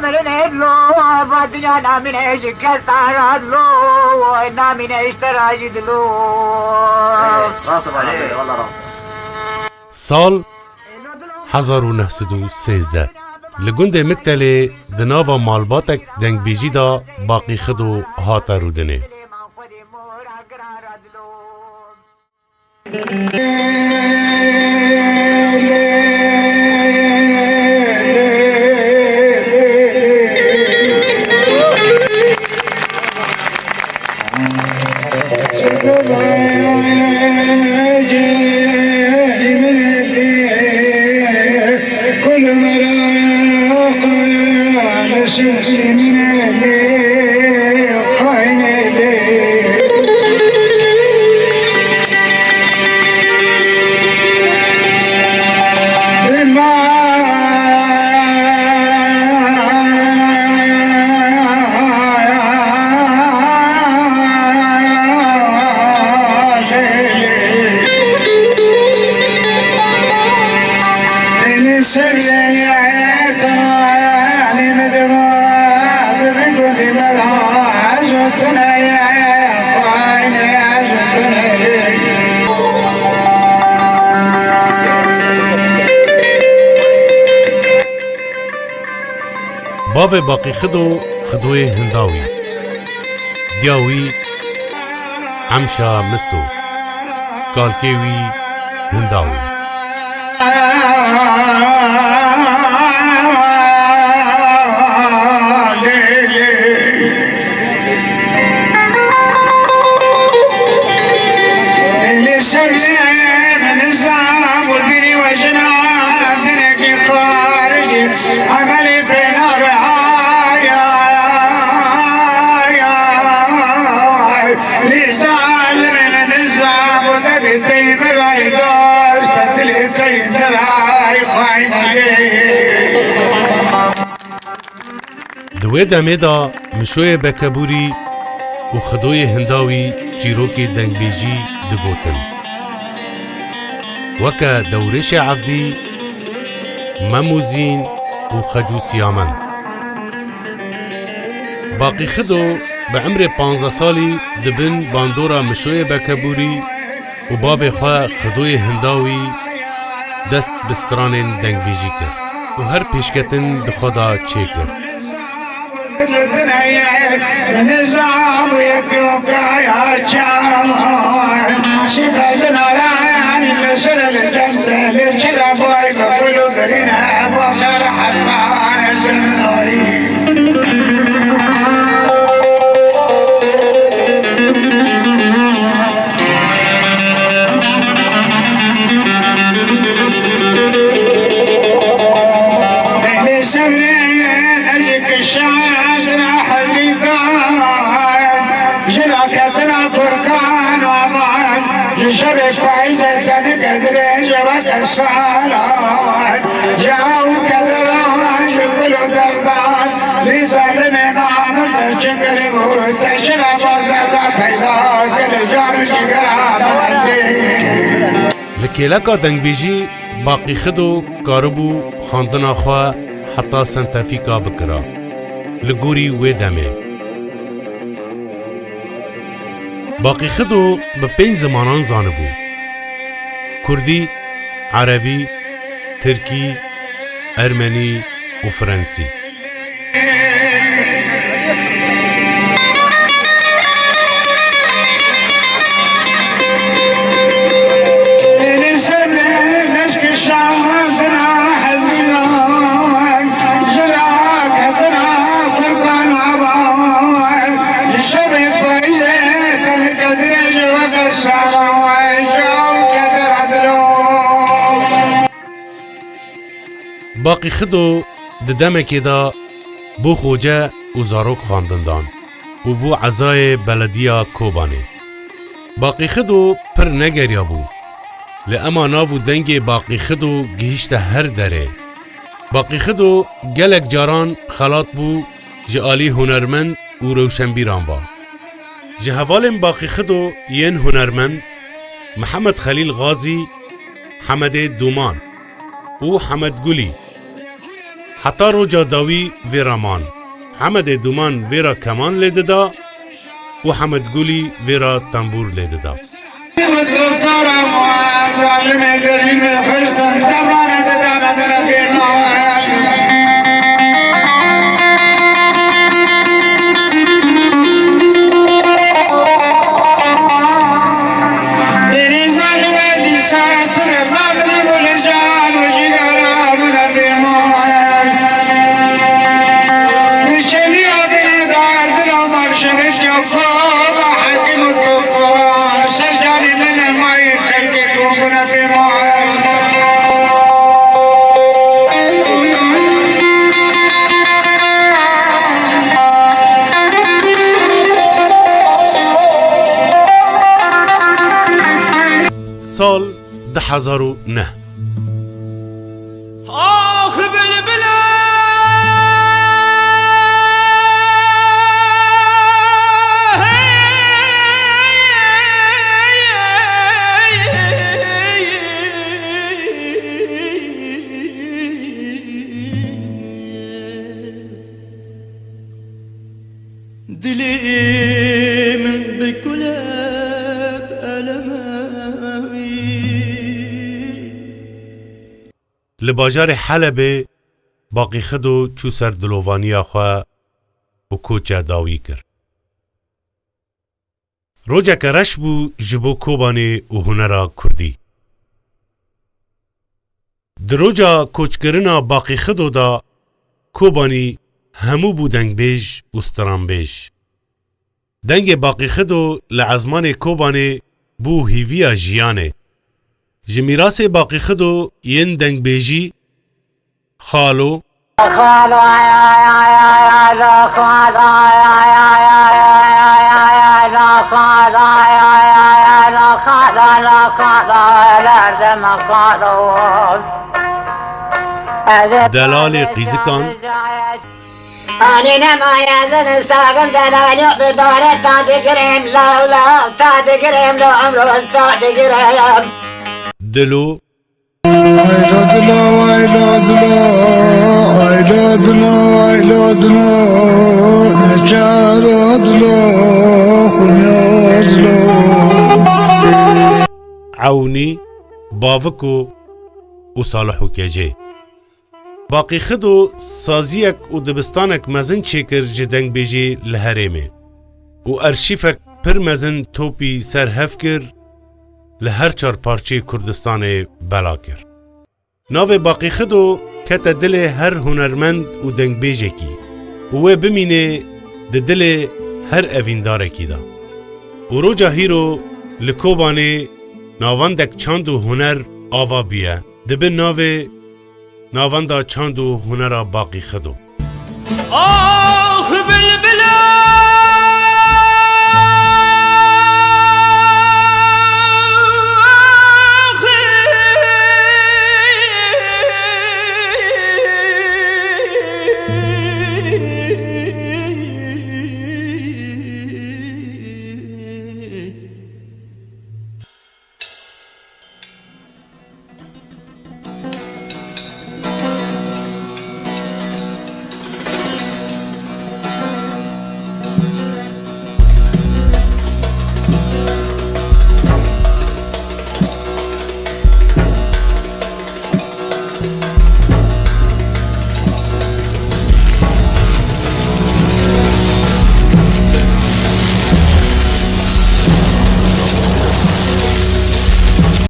مرنه لو و دنیا نامینش کسارات لو و نامینش تراجد لو راست بالله والله راست. سال 1913 لگند مکتل دناوا مالباتک دنگ بیجی دا باقی خدو هاتا رودنه. باب باقی خدو خدوی هنداوی دیاوی عمشا مستو کالکیوی هنداوی دوی دمه دا مشوی بکبوری و خدوی هنداوی چیروکی دنگ بیجی دگوتن وکا دورش عفدی مموزین و خجو سیامن باقی خدو به عمر 15 سالی دبن باندورا مشوی بکبوری و باب خواه خدوی هنداوی دست بستران دنگ بیجی کرد و هر پیشکتن دخدا چه کرد نظام يتوقع يا شام شكلنا راني نسر الجنة للشرف ويقولوا برنا وخر حقان البنوري شبك فايزة تنقدر جوك الصالات جاو كذران يقولوا دردان لظلم امام الشكر وتشرب الزرزة فيضا كل جار جقران لکیلکا دنگ بیجی باقی خدو کاربو خاندنا خواه حتی سنتفیکا بکرا لگوری وی دمه باقی خدو به 5 زمانان زانبو کردی، عربی، ترکی، ارمنی و فرانسی باقی خدو ددمکی دا بو خوجه و زاروک خواندندان و بو عزای بلدیا کوبانه باقی خدو پر نگریا بو لأما ناو دنگ باقی خدو گهشت هر دره باقی خدو گلک جاران خلات بو جالی هنرمند و روشنبیران با جهوالم باقی خدو ین هنرمند محمد خلیل غازی حمد دومان و حمد گلی حتی روجا داوی ویرامان حمد دومان ویرا کمان لیددا و حمد گولی ویرا تنبور لیددا. سال 2009 آخ بلبله دلی من بکلب علماوی لباجار حلب باقی خدو چو سر دلووانی آخوا و کوچه داوی کر. روجا که رش بو جبو کوبانی و هنرا کردی. دروجا کوچکرنا باقی خدو دا کوبانی همو بو دنگ بیش و ستران بیش. دنگ باقی خدو لعزمان کوبانی بو هیویا جیانه. جمیراس باقی خدو ین دنگ بیجی خالو دلال قیزکان آنی نمایزن ساقم دلالیو بداره تا دگرم لاولا تا دگرم لامرو تا دگرم دلو عونی باوکو و صالحو کجه باقی خدو سازیک و دبستانک مزن چیکر جدنگ بیجی لحریمه و ارشیفک پر مزن توپی سر هف کر لهر چار پارچه کردستان بلا کر. ناو باقی خدو کتا دل هر هنرمند و دنگ بیجه کی و بمینه ده دل هر اوینداره کی دا. و روجا هیرو لکوبانه ناواندک چاند و هنر آوا بیه دبه ناواندا چاند و هنر باقی خدو.